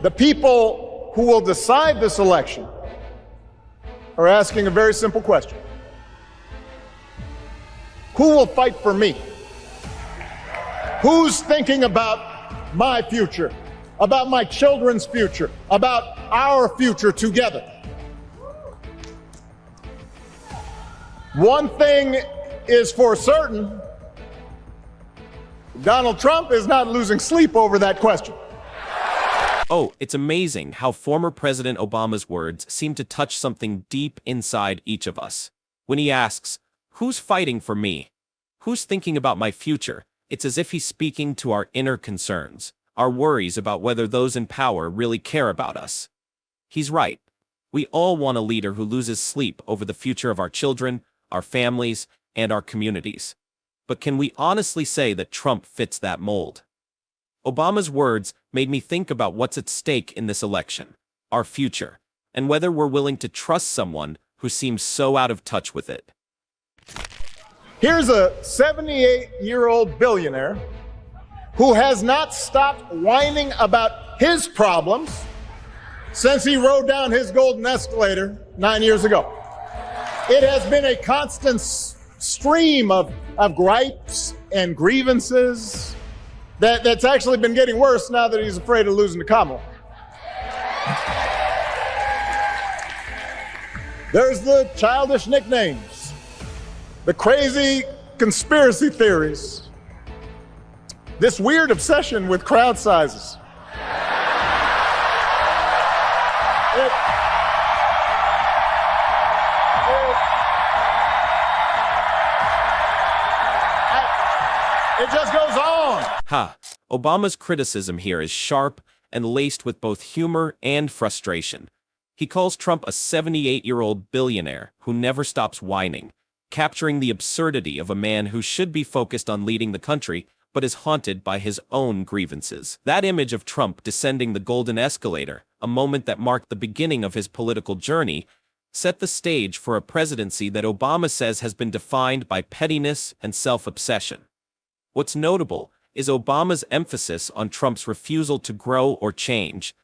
The people who will decide this election are asking a very simple question. Who will fight for me? Who's thinking about my future, about my children's future, about our future together? One thing is for certain, Donald Trump is not losing sleep over that question. Oh, it's amazing how former President Obama's words seem to touch something deep inside each of us. When he asks, "Who's fighting for me? Who's thinking about my future?" It's as if he's speaking to our inner concerns, our worries about whether those in power really care about us. He's right. We all want a leader who loses sleep over the future of our children, our families, and our communities. But can we honestly say that Trump fits that mold? Obama's words made me think about what's at stake in this election, our future, and whether we're willing to trust someone who seems so out of touch with it. Here's a 78-year-old billionaire who has not stopped whining about his problems since he rode down his golden escalator 9 years ago. It has been a constant stream of gripes and grievances that's actually been getting worse now that he's afraid of losing to Kamala. There's the childish nicknames, the crazy conspiracy theories, this weird obsession with crowd sizes. It just goes on. Ha! Obama's criticism here is sharp and laced with both humor and frustration. He calls Trump a 78-year-old billionaire who never stops whining, capturing the absurdity of a man who should be focused on leading the country but is haunted by his own grievances. That image of Trump descending the golden escalator, a moment that marked the beginning of his political journey, set the stage for a presidency that Obama says has been defined by pettiness and self-obsession. What's notable is Obama's emphasis on Trump's refusal to grow or change.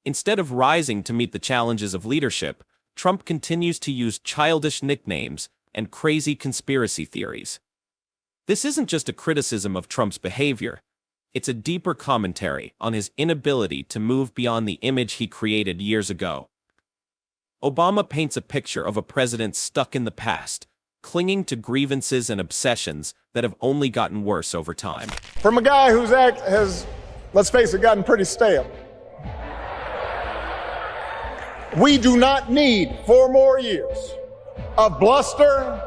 Instead of rising to meet the challenges of leadership, Trump continues to use childish nicknames and crazy conspiracy theories. This isn't just a criticism of Trump's behavior. It's a deeper commentary on his inability to move beyond the image he created years ago. Obama paints a picture of a president stuck in the past, clinging to grievances and obsessions that have only gotten worse over time. From a guy whose act has, let's face it, gotten pretty stale. We do not need 4 more years of bluster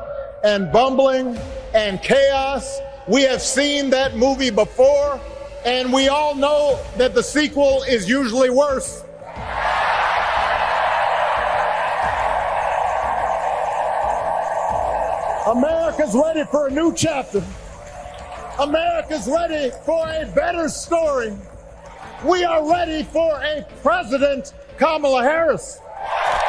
and bumbling and chaos. We have seen that movie before, and we all know that the sequel is usually worse. America's ready for a new chapter. America's ready for a better story. We are ready for a President Kamala Harris.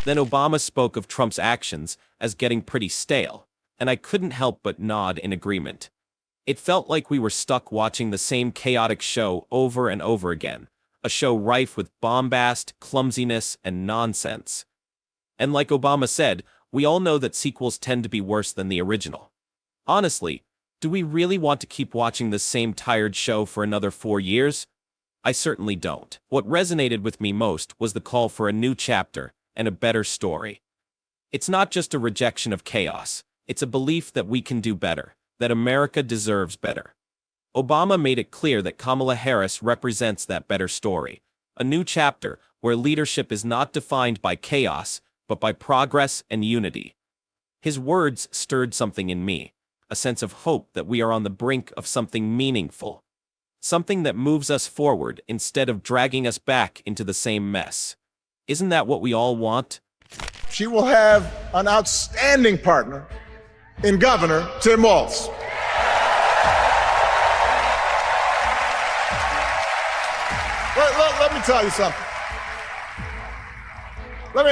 Then Obama spoke of Trump's actions as getting pretty stale, and I couldn't help but nod in agreement. It felt like we were stuck watching the same chaotic show over and over again, a show rife with bombast, clumsiness, and nonsense. And like Obama said, we all know that sequels tend to be worse than the original. Honestly, do we really want to keep watching the same tired show for another 4 years? I certainly don't. What resonated with me most was the call for a new chapter and a better story. It's not just a rejection of chaos, it's a belief that we can do better, that America deserves better. Obama made it clear that Kamala Harris represents that better story, a new chapter where leadership is not defined by chaos, but by progress and unity. His words stirred something in me, a sense of hope that we are on the brink of something meaningful, something that moves us forward instead of dragging us back into the same mess. Isn't that what we all want? She will have an outstanding partner in Governor Tim Walz. Let me tell you something. Let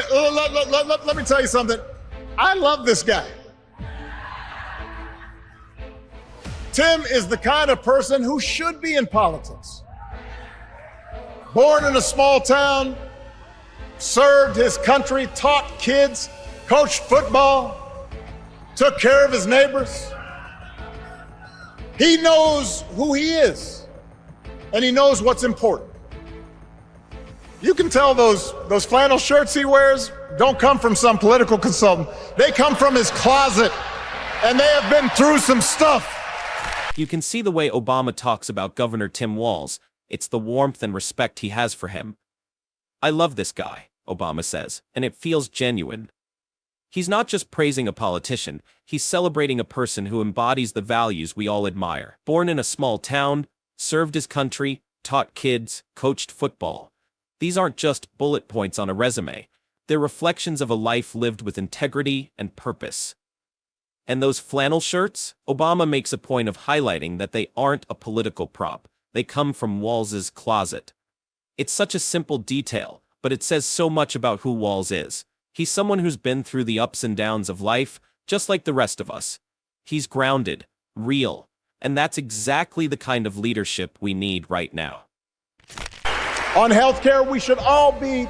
me tell you something. I love this guy. Tim is the kind of person who should be in politics. born in a small town, served his country, taught kids, coached football, took care of his neighbors. He knows who he is, and he knows what's important. You can tell those flannel shirts he wears don't come from some political consultant. They come from his closet, and they have been through some stuff. You can see the way Obama talks about Governor Tim Walz. It's the warmth and respect he has for him. "I love this guy," Obama says, and it feels genuine. He's not just praising a politician, he's celebrating a person who embodies the values we all admire. Born in a small town, served his country, taught kids, coached football. These aren't just bullet points on a resume. They're reflections of a life lived with integrity and purpose. And those flannel shirts? Obama makes a point of highlighting that they aren't a political prop. They come from Walz's closet. It's such a simple detail, but it says so much about who Walz is. He's someone who's been through the ups and downs of life, just like the rest of us. He's grounded, real, and that's exactly the kind of leadership we need right now. On healthcare, we should all be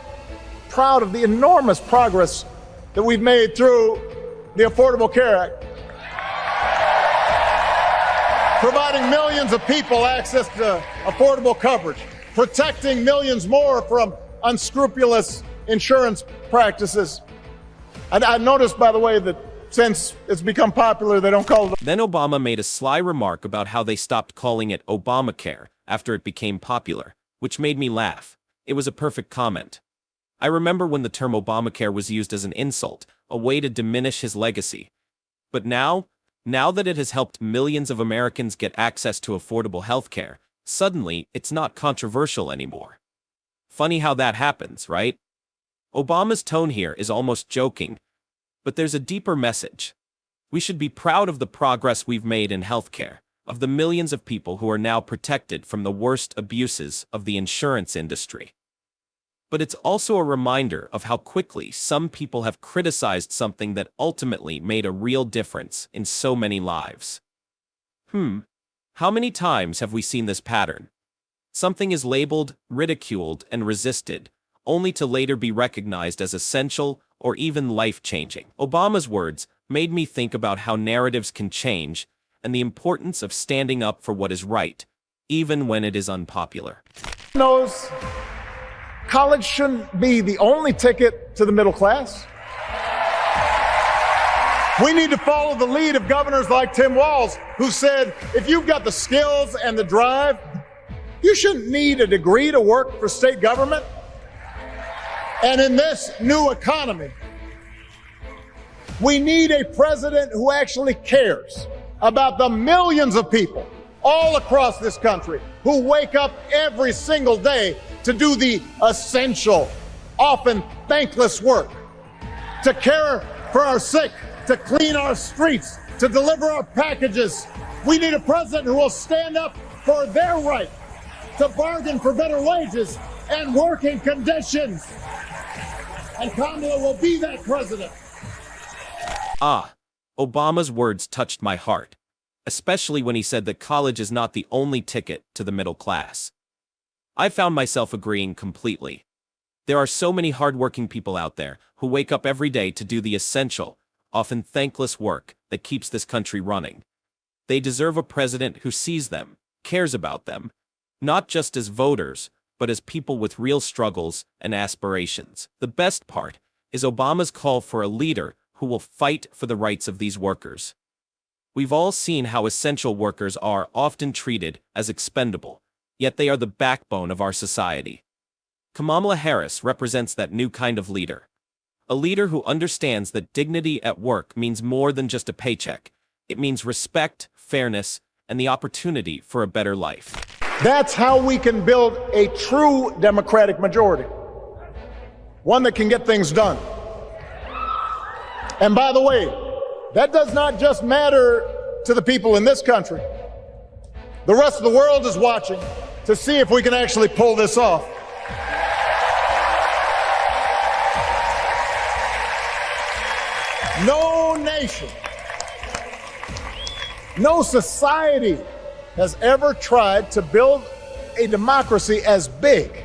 proud of the enormous progress that we've made through the Affordable Care Act, providing millions of people access to affordable coverage, protecting millions more from unscrupulous insurance practices. I noticed, by the way, that since it's become popular, they don't call it. Then Obama made a sly remark about how they stopped calling it Obamacare after it became popular, which made me laugh. It was a perfect comment. I remember when the term Obamacare was used as an insult, a way to diminish his legacy. But now that it has helped millions of Americans get access to affordable healthcare, suddenly it's not controversial anymore. Funny how that happens, right? Obama's tone here is almost joking, but there's a deeper message. We should be proud of the progress we've made in healthcare, of the millions of people who are now protected from the worst abuses of the insurance industry. But it's also a reminder of how quickly some people have criticized something that ultimately made a real difference in so many lives. How many times have we seen this pattern? Something is labeled, ridiculed, and resisted, only to later be recognized as essential or even life-changing. Obama's words made me think about how narratives can change and the importance of standing up for what is right, even when it is unpopular. Knows college shouldn't be the only ticket to the middle class. We need to follow the lead of governors like Tim Walz, who said, if you've got the skills and the drive, you shouldn't need a degree to work for state government. And in this new economy, we need a president who actually cares about the millions of people all across this country who wake up every single day to do the essential, often thankless work, to care for our sick, to clean our streets, to deliver our packages. We need a president who will stand up for their right to bargain for better wages and working conditions. And Kamala will be that president. Obama's words touched my heart, especially when he said that college is not the only ticket to the middle class. I found myself agreeing completely. There are so many hardworking people out there who wake up every day to do the essential, often thankless work that keeps this country running. They deserve a president who sees them, cares about them, not just as voters, but as people with real struggles and aspirations. The best part is Obama's call for a leader who will fight for the rights of these workers. We've all seen how essential workers are often treated as expendable, yet they are the backbone of our society. Kamala Harris represents that new kind of leader. A leader who understands that dignity at work means more than just a paycheck. It means respect, fairness, and the opportunity for a better life. That's how we can build a true Democratic majority, one that can get things done. And by the way, that does not just matter to the people in this country. The rest of the world is watching to see if we can actually pull this off. No nation, no society has ever tried to build a democracy as big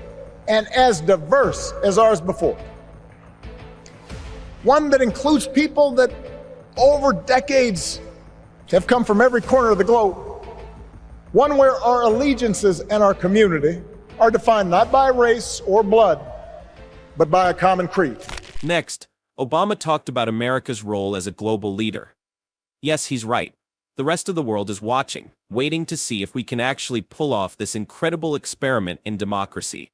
and as diverse as ours before. One that includes people that over decades have come from every corner of the globe. One where our allegiances and our community are defined not by race or blood, but by a common creed. Next, Obama talked about America's role as a global leader. Yes, he's right. The rest of the world is watching, waiting to see if we can actually pull off this incredible experiment in democracy.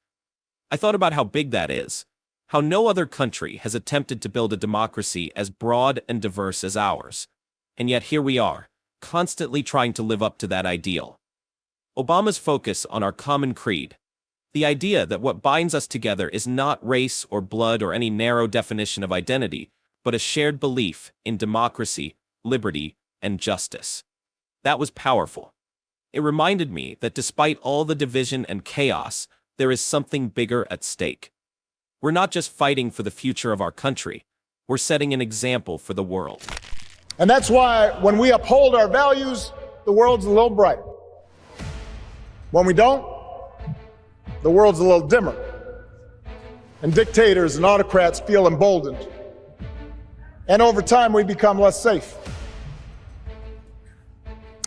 I thought about how big that is, how no other country has attempted to build a democracy as broad and diverse as ours. And yet here we are, constantly trying to live up to that ideal. Obama's focus on our common creed, the idea that what binds us together is not race or blood or any narrow definition of identity, but a shared belief in democracy, liberty, and justice. That was powerful. It reminded me that despite all the division and chaos, there is something bigger at stake. We're not just fighting for the future of our country, we're setting an example for the world. And that's why when we uphold our values, the world's a little brighter. When we don't, the world's a little dimmer. And dictators and autocrats feel emboldened. And over time, we become less safe.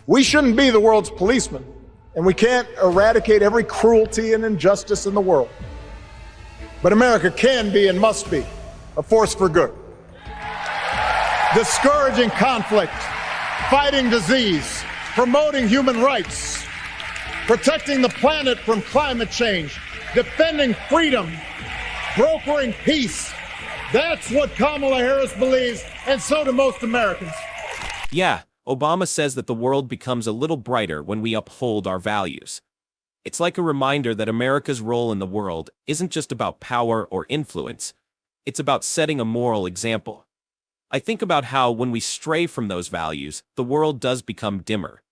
We shouldn't be the world's policemen, and we can't eradicate every cruelty and injustice in the world. But America can be and must be a force for good. Discouraging conflict, fighting disease, promoting human rights, protecting the planet from climate change, defending freedom, brokering peace. That's what Kamala Harris believes, and so do most Americans. Yeah, Obama says that the world becomes a little brighter when we uphold our values. It's like a reminder that America's role in the world isn't just about power or influence, it's about setting a moral example. I think about how when we stray from those values, the world does become dimmer.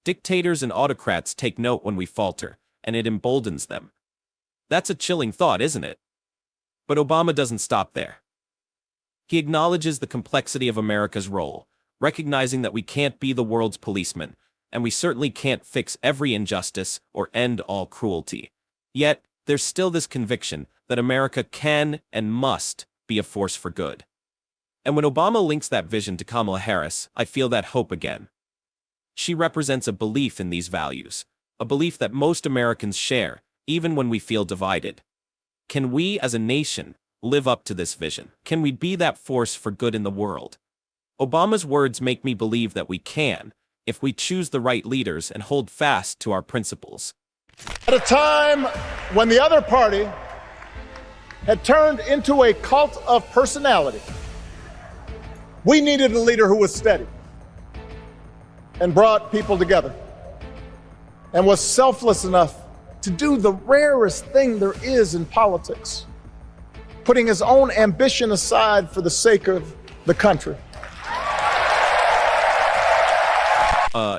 Dictators and autocrats take note when we falter, and it emboldens them. That's a chilling thought, isn't it? But Obama doesn't stop there. He acknowledges the complexity of America's role, recognizing that we can't be the world's policeman, and we certainly can't fix every injustice or end all cruelty. Yet, there's still this conviction that America can and must be a force for good. And when Obama links that vision to Kamala Harris, I feel that hope again. She represents a belief in these values, a belief that most Americans share, even when we feel divided. Can we, as a nation, live up to this vision? Can we be that force for good in the world? Obama's words make me believe that we can, if we choose the right leaders and hold fast to our principles. At a time when the other party had turned into a cult of personality, we needed a leader who was steady and brought people together and was selfless enough to do the rarest thing there is in politics, putting his own ambition aside for the sake of the country.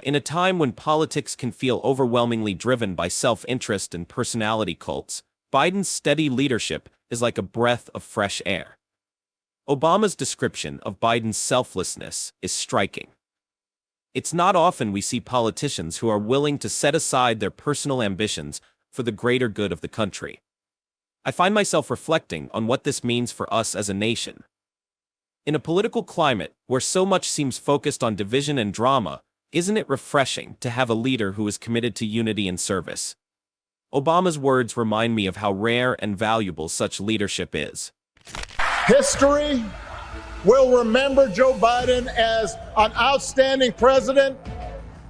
In a time when politics can feel overwhelmingly driven by self-interest and personality cults, Biden's steady leadership is like a breath of fresh air. Obama's description of Biden's selflessness is striking. It's not often we see politicians who are willing to set aside their personal ambitions for the greater good of the country. I find myself reflecting on what this means for us as a nation. In a political climate where so much seems focused on division and drama, isn't it refreshing to have a leader who is committed to unity and service? Obama's words remind me of how rare and valuable such leadership is. History will remember Joe Biden as an outstanding president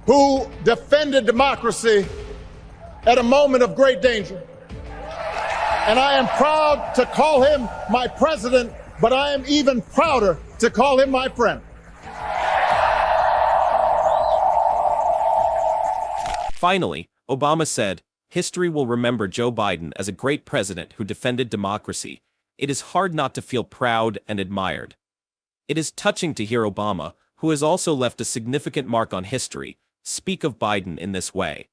who defended democracy at a moment of great danger. And I am proud to call him my president, but I am even prouder to call him my friend. Finally, Obama said, "History will remember Joe Biden as a great president who defended democracy. It is hard not to feel proud and admired." It is touching to hear Obama, who has also left a significant mark on history, speak of Biden in this way.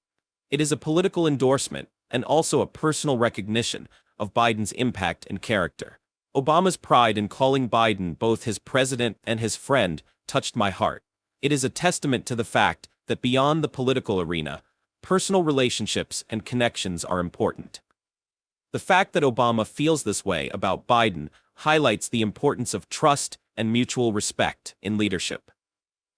It is a political endorsement and also a personal recognition of Biden's impact and character. Obama's pride in calling Biden both his president and his friend touched my heart. It is a testament to the fact that beyond the political arena, personal relationships and connections are important. The fact that Obama feels this way about Biden highlights the importance of trust and mutual respect in leadership.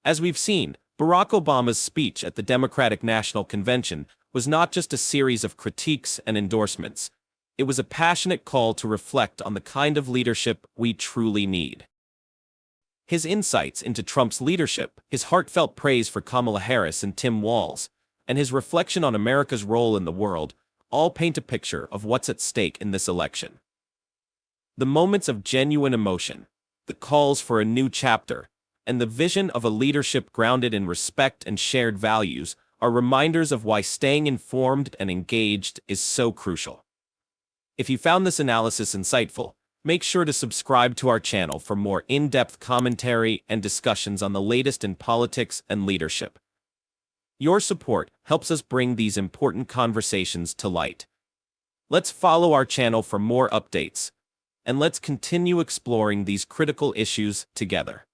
As we've seen, Barack Obama's speech at the Democratic National Convention was not just a series of critiques and endorsements. It was a passionate call to reflect on the kind of leadership we truly need. His insights into Trump's leadership, his heartfelt praise for Kamala Harris and Tim Walz, and his reflection on America's role in the world all paint a picture of what's at stake in this election. The moments of genuine emotion, the calls for a new chapter, and the vision of a leadership grounded in respect and shared values are reminders of why staying informed and engaged is so crucial. If you found this analysis insightful, make sure to subscribe to our channel for more in-depth commentary and discussions on the latest in politics and leadership. Your support helps us bring these important conversations to light. Let's follow our channel for more updates, and let's continue exploring these critical issues together.